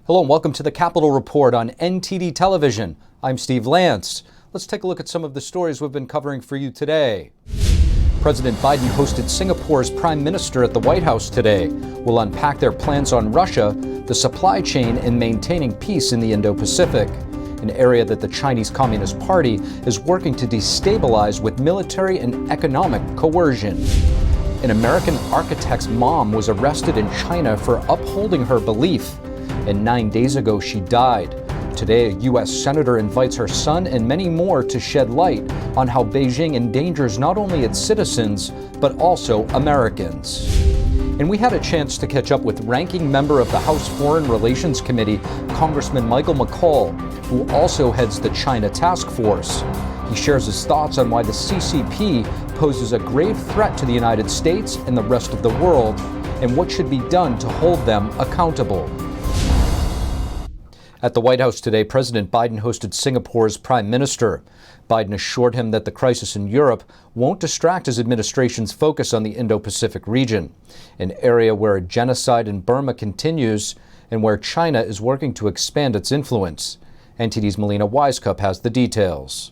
Hello and welcome to the Capitol Report on NTD Television. I'm Steve Lance. Let's take a look at some of the stories we've been covering for you today. President Biden hosted Singapore's Prime Minister at the White House today. We'll unpack their plans on Russia, the supply chain, and maintaining peace in the Indo-Pacific, an area that the Chinese Communist Party is working to destabilize with military and economic coercion. An American architect's mom was arrested in China for upholding her belief, and 9 days ago she died. Today, a U.S. senator invites her son and many more to shed light on how Beijing endangers not only its citizens, but also Americans. And we had a chance to catch up with ranking member of the House Foreign Relations Committee, Congressman Michael McCaul, who also heads the China Task Force. He shares his thoughts on why the CCP poses a grave threat to the United States and the rest of the world, and what should be done to hold them accountable. At the White House today, President Biden hosted Singapore's Prime Minister. Biden assured him that the crisis in Europe won't distract his administration's focus on the Indo-Pacific region, an area where a genocide in Burma continues and where China is working to expand its influence. NTD's Melina Wisecup has the details.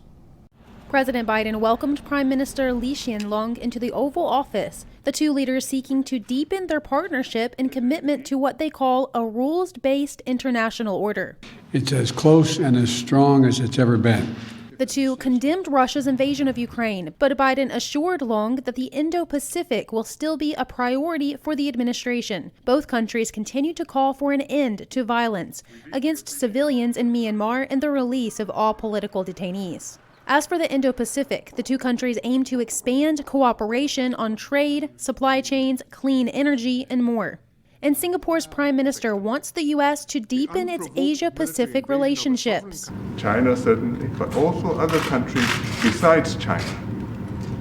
President Biden welcomed Prime Minister Lee Hsien Loong into the Oval Office, the two leaders seeking to deepen their partnership and commitment to what they call a rules-based international order. It's as close and as strong as it's ever been. The two condemned Russia's invasion of Ukraine, but Biden assured Loong that the Indo-Pacific will still be a priority for the administration. Both countries continue to call for an end to violence against civilians in Myanmar and the release of all political detainees. As for the Indo-Pacific, the two countries aim to expand cooperation on trade, supply chains, clean energy, and more. And Singapore's Prime Minister wants the U.S. to deepen its Asia-Pacific relationships. China certainly, but also other countries besides China,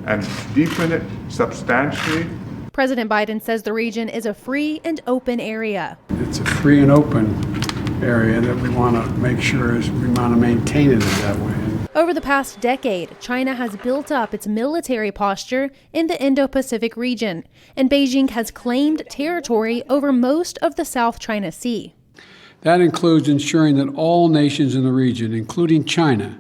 and deepen it substantially. President Biden says the region is a free and open area. It's a free and open area that we want to make sure we want to maintain it that way. Over the past decade, China has built up its military posture in the Indo-Pacific region, and Beijing has claimed territory over most of the South China Sea. That includes ensuring that all nations in the region, including China,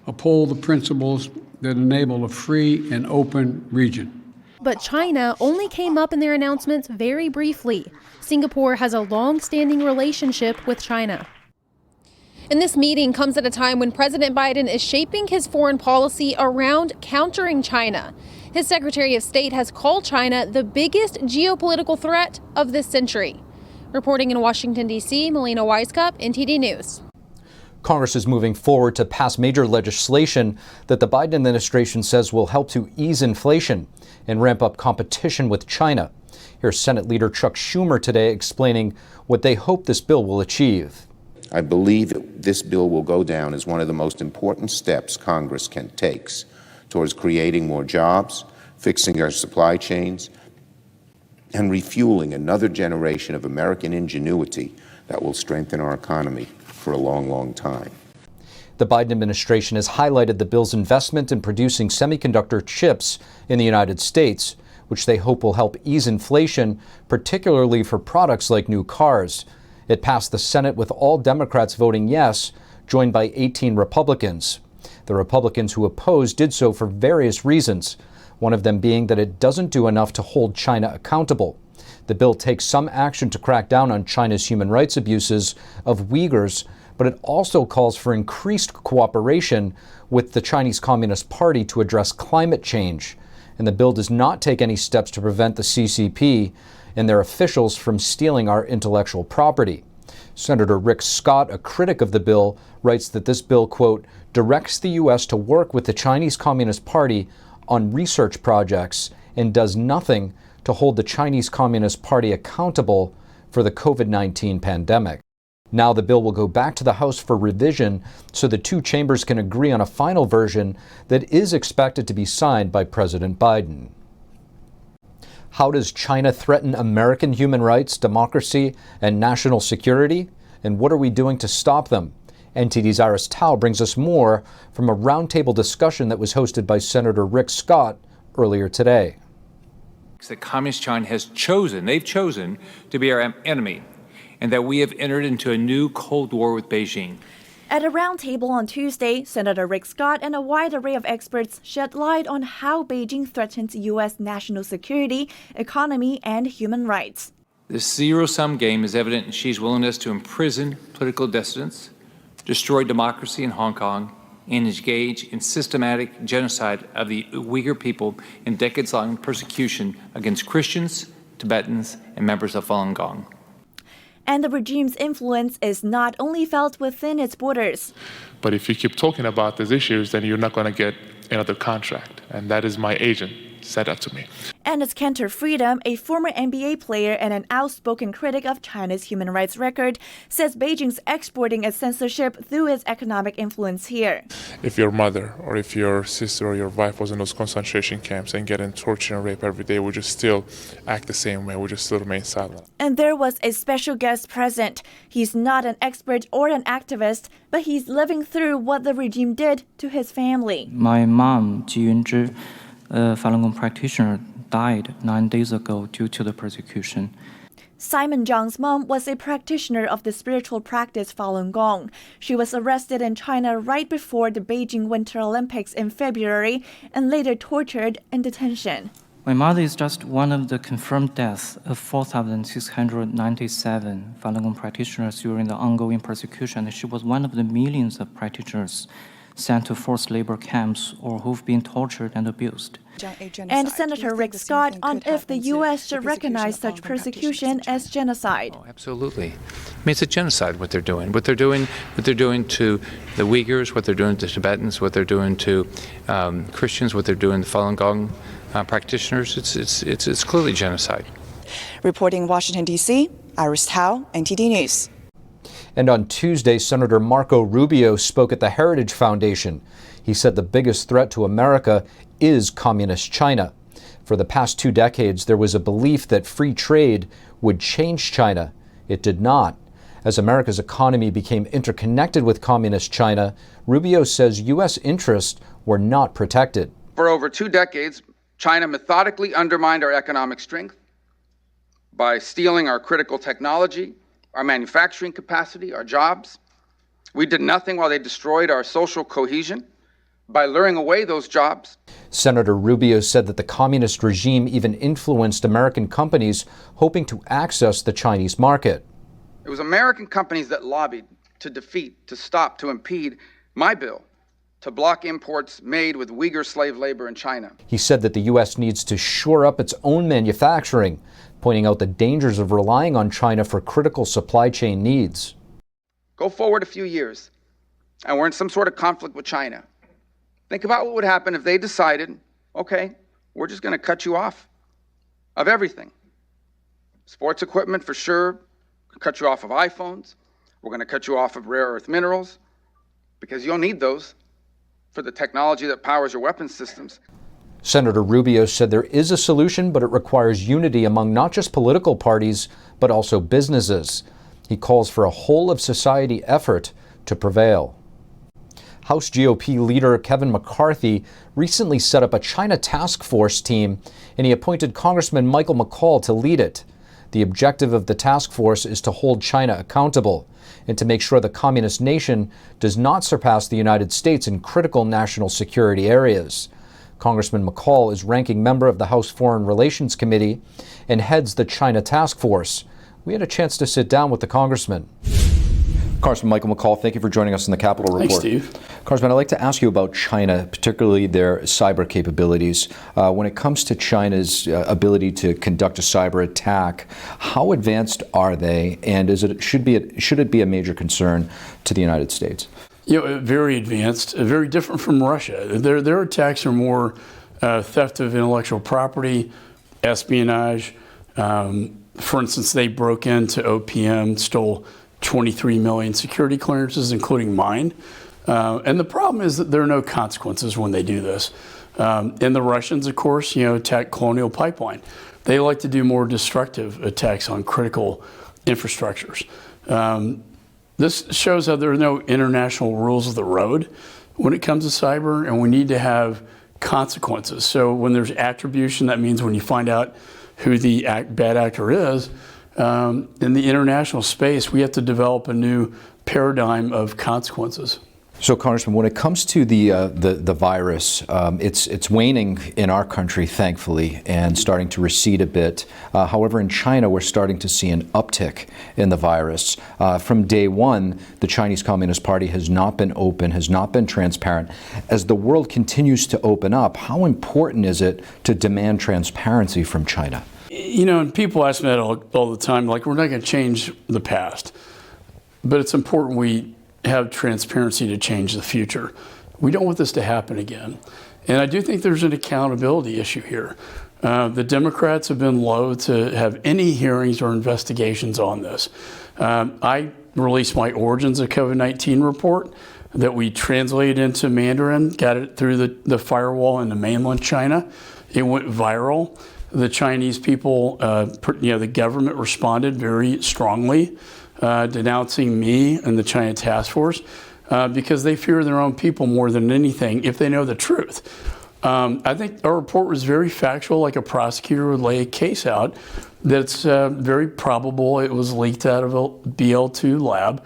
uphold the principles that enable a free and open region. But China only came up in their announcements very briefly. Singapore has a long-standing relationship with China. And this meeting comes at a time when President Biden is shaping his foreign policy around countering China. His Secretary of State has called China the biggest geopolitical threat of this century. Reporting in Washington, D.C., Melina Wisecup, NTD News. Congress is moving forward to pass major legislation that the Biden administration says will help to ease inflation and ramp up competition with China. Here's Senate Leader Chuck Schumer today explaining what they hope this bill will achieve. I believe this bill will go down as one of the most important steps Congress can take towards creating more jobs, fixing our supply chains, and refueling another generation of American ingenuity that will strengthen our economy for a long, long time. The Biden administration has highlighted the bill's investment in producing semiconductor chips in the United States, which they hope will help ease inflation, particularly for products like new cars. It passed the Senate with all Democrats voting yes, joined by 18 Republicans. The Republicans who opposed did so for various reasons, one of them being that it doesn't do enough to hold China accountable. The bill takes some action to crack down on China's human rights abuses of Uyghurs, but it also calls for increased cooperation with the Chinese Communist Party to address climate change. And the bill does not take any steps to prevent the CCP and their officials from stealing our intellectual property. Senator Rick Scott, a critic of the bill, writes that this bill, quote, directs the U.S. to work with the Chinese Communist Party on research projects and does nothing to hold the Chinese Communist Party accountable for the COVID-19 pandemic. Now the bill will go back to the House for revision so the two chambers can agree on a final version that is expected to be signed by President Biden. How does China threaten American human rights, democracy, and national security? And what are we doing to stop them? NTD's Iris Tao brings us more from a roundtable discussion that was hosted by Senator Rick Scott earlier today. That Communist China has chosen, they've chosen to be our enemy. and that we have entered into a new Cold War with Beijing. At a roundtable on Tuesday, Senator Rick Scott and a wide array of experts shed light on how Beijing threatens U.S. national security, economy, and human rights. This zero-sum game is evident in Xi's willingness to imprison political dissidents, destroy democracy in Hong Kong, and engage in systematic genocide of the Uyghur people in decades-long persecution against Christians, Tibetans, and members of Falun Gong. And the regime's influence is not only felt within its borders. But if you keep talking about these issues, then you're not going to get another contract. And that is my agent said that to me. And as Cantor Freedom, a former NBA player and an outspoken critic of China's human rights record, says Beijing's exporting its censorship through its economic influence here. If your mother or if your sister or your wife was in those concentration camps and getting tortured and raped every day, would you still act the same way? Would you still remain silent? And there was a special guest present. He's not an expert or an activist, but he's living through what the regime did to his family. My mom, Ji Yunzhi, a Falun Gong practitioner, died 9 days ago due to the persecution. Simon Zhang's mom was a practitioner of the spiritual practice Falun Gong. She was arrested in China right before the Beijing Winter Olympics in February and later tortured in detention. My mother is just one of the confirmed deaths of 4,697 Falun Gong practitioners during the ongoing persecution. She was one of the millions of practitioners sent to forced labor camps or who've been tortured and abused. And Senator Rick Scott on if the U.S. should recognize such persecution as genocide. Oh, absolutely. I mean, it's a genocide what they're doing. What they're doing to the Uyghurs, what they're doing to Tibetans, what they're doing to Christians, what they're doing to Falun Gong practitioners. It's clearly genocide. Reporting Washington, D.C., Iris Tao, NTD News. And on Tuesday, Senator Marco Rubio spoke at the Heritage Foundation. He said the biggest threat to America is communist China. For the past 2 decades, there was a belief that free trade would change China. It did not. As America's economy became interconnected with communist China, Rubio says U.S. interests were not protected. For over 2 decades, China methodically undermined our economic strength by stealing our critical technology, our manufacturing capacity, our jobs. We did nothing while they destroyed our social cohesion by luring away those jobs. Senator Rubio said that the communist regime even influenced American companies hoping to access the Chinese market. It was American companies that lobbied to defeat, to stop, to impede my bill to block imports made with Uyghur slave labor in China. He said that the U.S. needs to shore up its own manufacturing, pointing out the dangers of relying on China for critical supply chain needs. Go forward a few years, and we're in some sort of conflict with China. Think about what would happen if they decided, okay, we're just going to cut you off of everything. Sports equipment for sure, cut you off of iPhones. We're going to cut you off of rare earth minerals because you'll need those for the technology that powers your weapons systems. Senator Rubio said there is a solution, but it requires unity among not just political parties, but also businesses. He calls for a whole-of-society effort to prevail. House GOP leader Kevin McCarthy recently set up a China task force team, and he appointed Congressman Michael McCaul to lead it. The objective of the task force is to hold China accountable and to make sure the communist nation does not surpass the United States in critical national security areas. Congressman McCaul is ranking member of the House Foreign Relations Committee and heads the China Task Force. We had a chance to sit down with the congressman. Congressman Michael McCaul, thank you for joining us in the Capitol Report. Thanks, Steve. Congressman, I'd like to ask you about China, particularly their cyber capabilities. When it comes to China's ability to conduct a cyber attack, how advanced are they, and should it be a major concern to the United States? You know, very advanced, very different from Russia. Their attacks are more theft of intellectual property, espionage. For instance, they broke into OPM, stole 23 million security clearances, including mine. And the problem is that there are no consequences when they do this. And the Russians, of course, attack Colonial Pipeline. They like to do more destructive attacks on critical infrastructures. This shows how there are no international rules of the road when it comes to cyber, and we need to have consequences. So when there's attribution, that means when you find out who the bad actor is, in the international space, we have to develop a new paradigm of consequences. So, Congressman, when it comes to the virus, it's waning in our country, thankfully, and starting to recede a bit. However, in China, we're starting to see an uptick in the virus. From day one, the Chinese Communist Party has not been open, has not been transparent. As the world continues to open up, how important is it to demand transparency from China? You know, and people ask me that all the time, like, we're not going to change the past, but it's important we have transparency to change the future. We don't want this to happen again. And I do think there's an accountability issue here. The Democrats have been loath to have any hearings or investigations on this. I released my Origins of COVID-19 report that we translated into Mandarin, got it through the firewall into mainland China. It went viral. The Chinese people, the government responded very strongly, denouncing me and the China Task Force because they fear their own people more than anything if they know the truth. I think our report was very factual, like a prosecutor would lay a case out that's very probable it was leaked out of a BL2 lab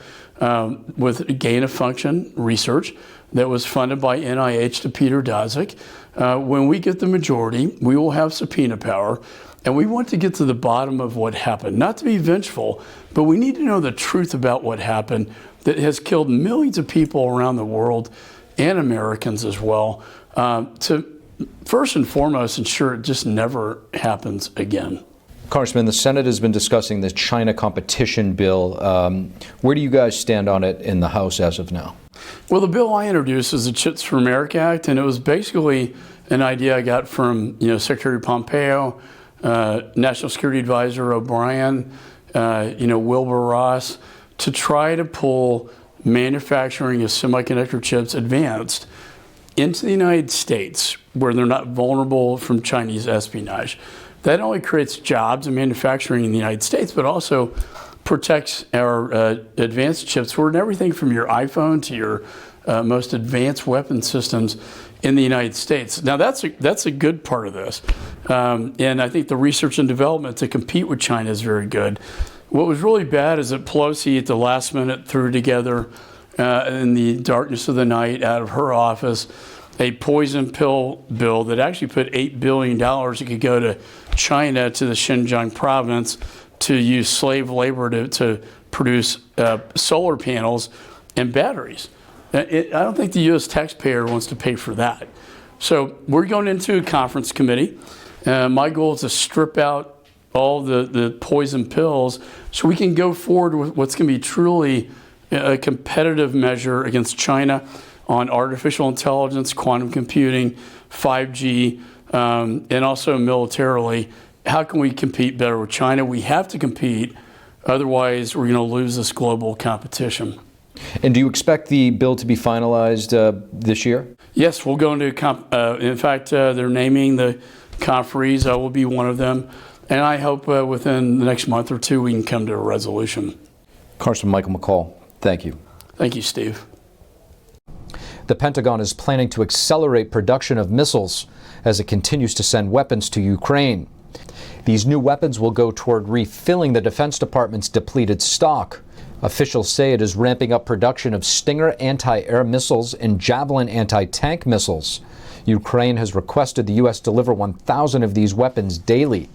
with gain-of-function research that was funded by NIH to Peter Daszak. When we get the majority, we will have subpoena power. And we want to get to the bottom of what happened, not to be vengeful, but we need to know the truth about what happened that has killed millions of people around the world and Americans as well, to first and foremost ensure it just never happens again. Congressman, the Senate has been discussing the China competition bill. Where do you guys stand on it in the House as of now? Well, the bill I introduced is the Chips for America Act, and it was basically an idea I got from Secretary Pompeo, National Security Advisor O'Brien, Wilbur Ross, to try to pull manufacturing of semiconductor chips advanced into the United States where they're not vulnerable from Chinese espionage. That only creates jobs and manufacturing in the United States, but also protects our advanced chips for everything from your iPhone to your most advanced weapon systems in the United States. Now that's a good part of this. And I think the research and development to compete with China is very good. What was really bad is that Pelosi at the last minute threw together in the darkness of the night out of her office a poison pill bill that actually put $8 billion that could go to China, to the Xinjiang province, to use slave labor to produce solar panels and batteries. I don't think the U.S. taxpayer wants to pay for that. So we're going into a conference committee. My goal is to strip out all the poison pills so we can go forward with what's going to be truly a competitive measure against China on artificial intelligence, quantum computing, 5G, and also militarily. How can we compete better with China? We have to compete, otherwise we're going to lose this global competition. And do you expect the bill to be finalized this year? Yes, we'll go into, in fact, they're naming the conferees. I will be one of them. And I hope within the next month or two we can come to a resolution. Congressman Michael McCall, thank you. Thank you, Steve. The Pentagon is planning to accelerate production of missiles as it continues to send weapons to Ukraine. These new weapons will go toward refilling the Defense Department's depleted stock. Officials say it is ramping up production of Stinger anti-air missiles and Javelin anti-tank missiles. Ukraine has requested the U.S. deliver 1,000 of these weapons daily.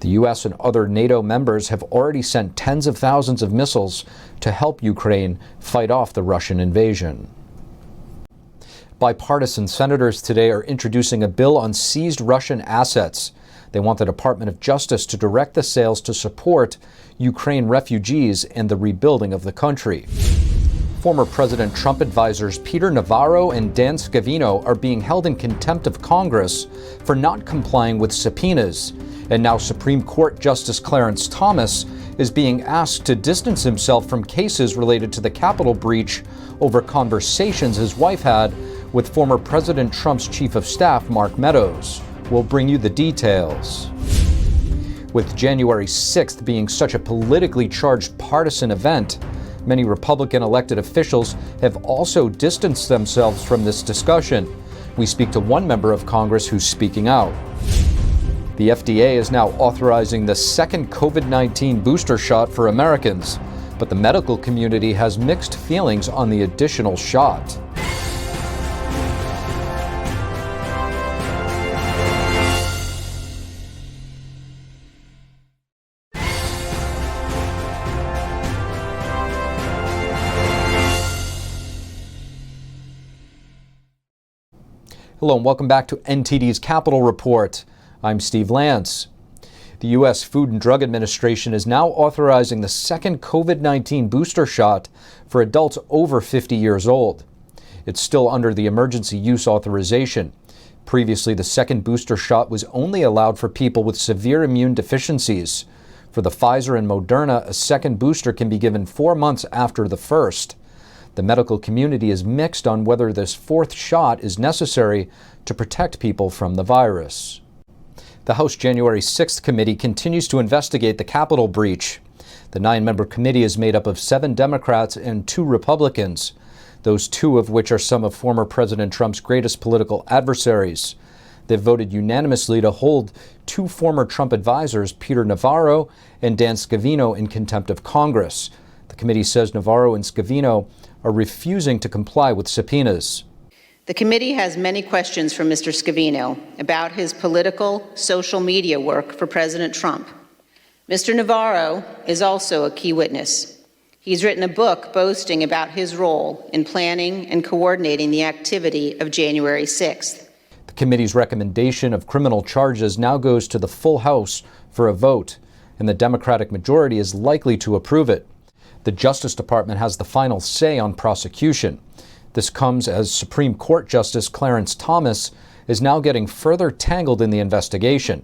The U.S. and other NATO members have already sent tens of thousands of missiles to help Ukraine fight off the Russian invasion. Bipartisan senators today are introducing a bill on seized Russian assets. They want the Department of Justice to direct the sales to support Ukraine refugees and the rebuilding of the country. Former President Trump advisors Peter Navarro and Dan Scavino are being held in contempt of Congress for not complying with subpoenas. And now Supreme Court Justice Clarence Thomas is being asked to distance himself from cases related to the Capitol breach over conversations his wife had with former President Trump's chief of staff, Mark Meadows. We'll bring you the details. With January 6th being such a politically charged partisan event, many Republican elected officials have also distanced themselves from this discussion. We speak to one member of Congress who's speaking out. The FDA is now authorizing the second COVID-19 booster shot for Americans, but the medical community has mixed feelings on the additional shot. Hello and welcome back to NTD's Capital Report. I'm Steve Lance. The U.S. Food and Drug Administration is now authorizing the second COVID-19 booster shot for adults over 50 years old. It's still under the emergency use authorization. Previously, the second booster shot was only allowed for people with severe immune deficiencies. For the Pfizer and Moderna, a second booster can be given 4 months after the first. The medical community is mixed on whether this fourth shot is necessary to protect people from the virus. The House January 6th committee continues to investigate the Capitol breach. The 9-member committee is made up of 7 Democrats and 2 Republicans, those 2 of which are some of former President Trump's greatest political adversaries. They've voted unanimously to hold 2 former Trump advisors, Peter Navarro and Dan Scavino, in contempt of Congress. The committee says Navarro and Scavino are refusing to comply with subpoenas. The committee has many questions for Mr. Scavino about his political social media work for President Trump. Mr. Navarro is also a key witness. He's written a book boasting about his role in planning and coordinating the activity of January 6th. The committee's recommendation of criminal charges now goes to the full House for a vote, and the Democratic majority is likely to approve it. The Justice Department has the final say on prosecution. This comes as Supreme Court Justice Clarence Thomas is now getting further tangled in the investigation.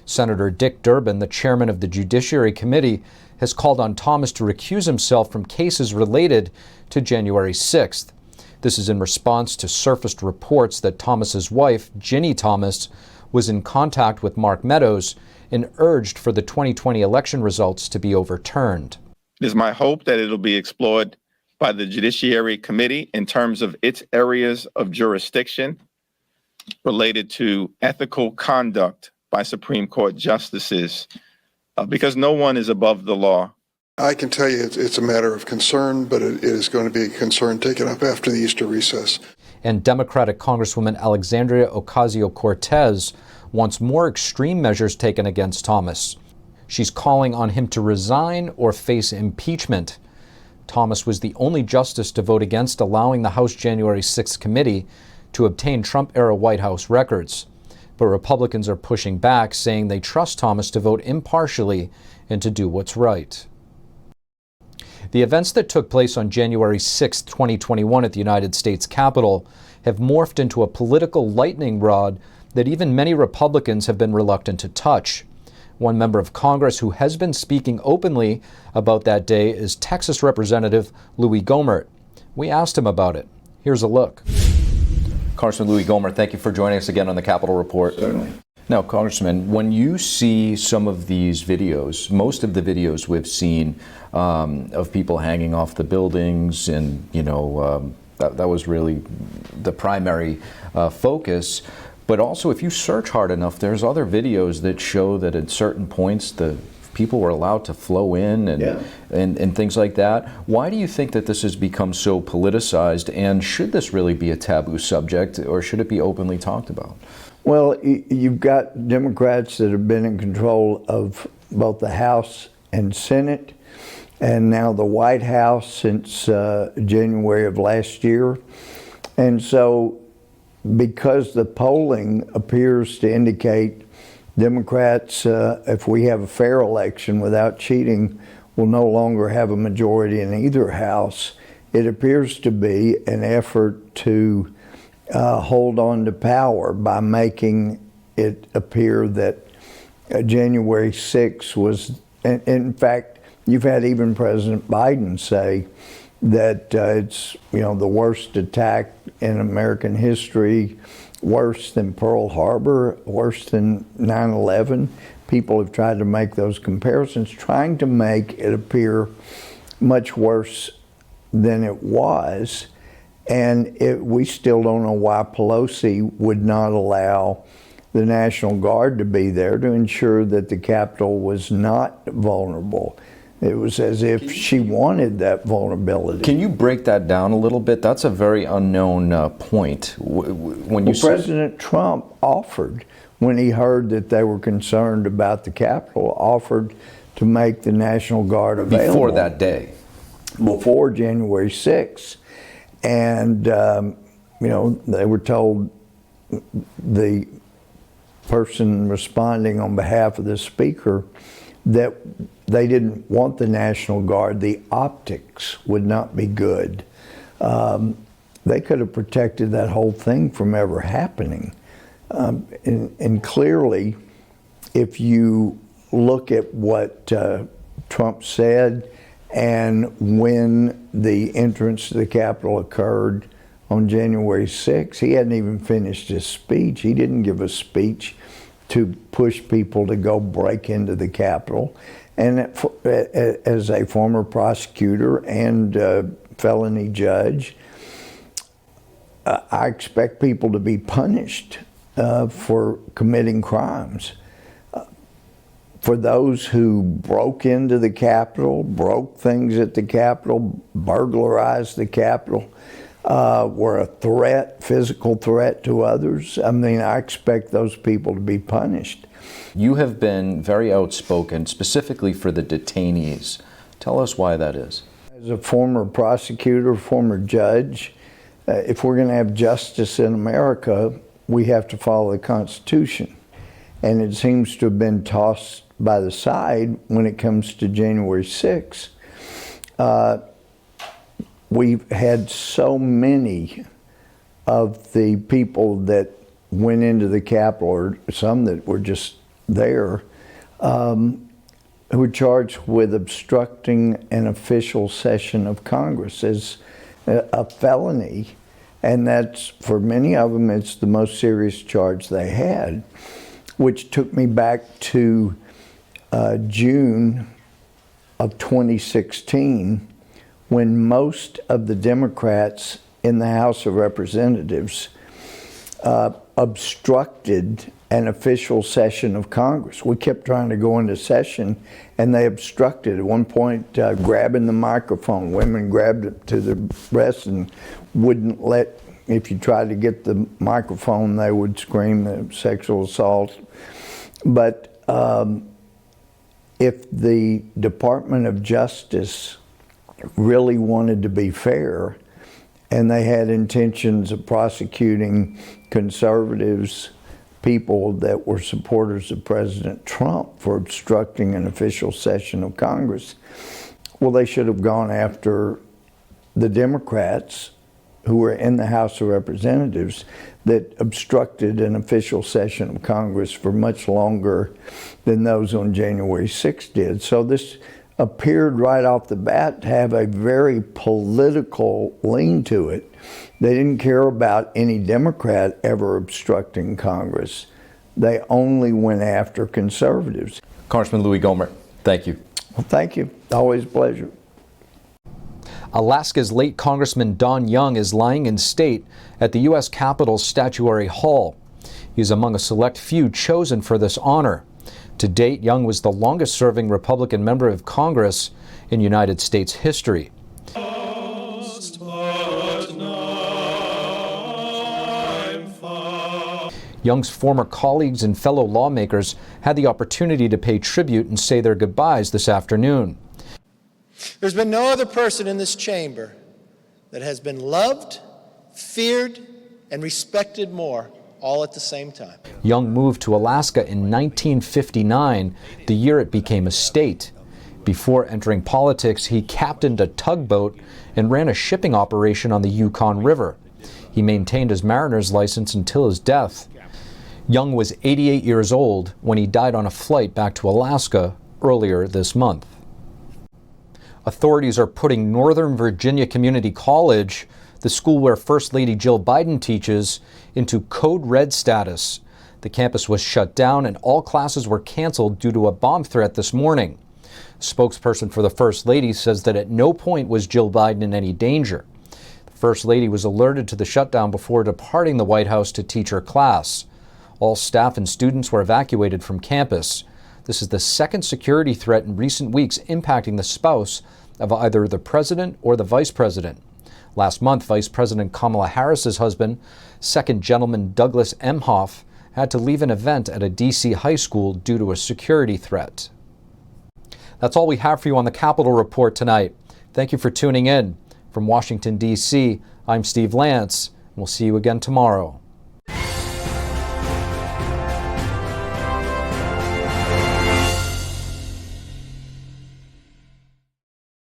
Senator Dick Durbin, the chairman of the Judiciary Committee, has called on Thomas to recuse himself from cases related to January 6th. This is in response to surfaced reports that Thomas's wife, Ginny Thomas, was in contact with Mark Meadows and urged for the 2020 election results to be overturned. It is my hope that it'll be explored by the Judiciary Committee in terms of its areas of jurisdiction related to ethical conduct by Supreme Court justices, because no one is above the law. I can tell you it's a matter of concern, but it is going to be a concern taken up after the Easter recess. And Democratic Congresswoman Alexandria Ocasio-Cortez wants more extreme measures taken against Thomas. She's calling on him to resign or face impeachment. Thomas was the only justice to vote against allowing the House January 6th committee to obtain Trump-era White House records. But Republicans are pushing back, saying they trust Thomas to vote impartially and to do what's right. The events that took place on January 6, 2021 at the United States Capitol have morphed into a political lightning rod that even many Republicans have been reluctant to touch. One member of Congress who has been speaking openly about that day is Texas Representative Louis Gohmert. We asked him about it. Here's a look. Congressman Louis Gohmert, thank you for joining us again on the Capitol Report. Certainly. Now, Congressman, when you see some of these videos, most of the videos we've seen of people hanging off the buildings, and that was really the primary focus. But also, if you search hard enough, there's other videos that show that at certain points the people were allowed to flow in and things like that. Why do you think that this has become so politicized, and should this really be a taboo subject, or should it be openly talked about? Well, you've got Democrats that have been in control of both the House and Senate, and now the White House since January of last year. And so, because the polling appears to indicate Democrats, if we have a fair election without cheating, will no longer have a majority in either house, it appears to be an effort to hold on to power by making it appear that January 6th was, in fact, you've had even President Biden say that it's the worst attack in American history, worse than Pearl Harbor, worse than 9/11. People have tried to make those comparisons, trying to make it appear much worse than it was. And we still don't know why Pelosi would not allow the National Guard to be there to ensure that the Capitol was not vulnerable. It was as if she wanted that vulnerability. Can you break that down a little bit? That's a very unknown point. When you President Trump offered, when he heard that they were concerned about the Capitol, offered to make the National Guard available. Before that day. Before January 6th. And, you know, they were told, the person responding on behalf of the Speaker, that they didn't want the National Guard. The optics would not be good. They could have protected that whole thing from ever happening. And clearly, if you look at what Trump said and when the entrance to the Capitol occurred on January 6th, he hadn't even finished his speech. He didn't give a speech to push people to go break into the Capitol. And as a former prosecutor and felony judge, I expect people to be punished for committing crimes. For those who broke into the Capitol, broke things at the Capitol, burglarized the Capitol, were a threat, physical threat to others, I mean, I expect those people to be punished. You have been very outspoken, specifically for the detainees. Tell us why that is. As a former prosecutor, former judge, if we're going to have justice in America, we have to follow the Constitution. And it seems to have been tossed by the side when it comes to January 6th. We've had so many of the people that went into the Capitol, or some that were just there, who were charged with obstructing an official session of Congress as a felony. And that's, for many of them, it's the most serious charge they had, which took me back to June of 2016, when most of the Democrats in the House of Representatives obstructed an official session of Congress. We kept trying to go into session, and they obstructed. At one point, grabbing the microphone. Women grabbed it to the breast and wouldn't let, if you tried to get the microphone, they would scream sexual assault. But if the Department of Justice really wanted to be fair, and they had intentions of prosecuting conservatives, people that were supporters of President Trump, for obstructing an official session of Congress, well, they should have gone after the Democrats who were in the House of Representatives that obstructed an official session of Congress for much longer than those on January 6th did. So this appeared right off the bat to have a very political lean to it. They didn't care about any Democrat ever obstructing Congress. They only went after conservatives. Congressman Louis Gohmert, thank you. Well, thank you. Always a pleasure. Alaska's late Congressman Don Young is lying in state at the U.S. Capitol's Statuary Hall. He's among a select few chosen for this honor. To date, Young was the longest-serving Republican member of Congress in United States history. Young's former colleagues and fellow lawmakers had the opportunity to pay tribute and say their goodbyes this afternoon. There's been no other person in this chamber that has been loved, feared, and respected more, all at the same time. Young moved to Alaska in 1959, the year it became a state. Before entering politics, he captained a tugboat and ran a shipping operation on the Yukon River. He maintained his mariner's license until his death. Young was 88 years old when he died on a flight back to Alaska earlier this month. Authorities are putting Northern Virginia Community College, the school where First Lady Jill Biden teaches, into code red status. The campus was shut down and all classes were canceled due to a bomb threat this morning. A spokesperson for the First Lady says that at no point was Jill Biden in any danger. The First Lady was alerted to the shutdown before departing the White House to teach her class. All staff and students were evacuated from campus. This is the second security threat in recent weeks impacting the spouse of either the president or the vice president. Last month, Vice President Kamala Harris's husband, Second Gentleman Douglas Emhoff, had to leave an event at a D.C. high school due to a security threat. That's all we have for you on the Capitol Report tonight. Thank you for tuning in. From Washington, D.C., I'm Steve Lance, and we'll see you again tomorrow.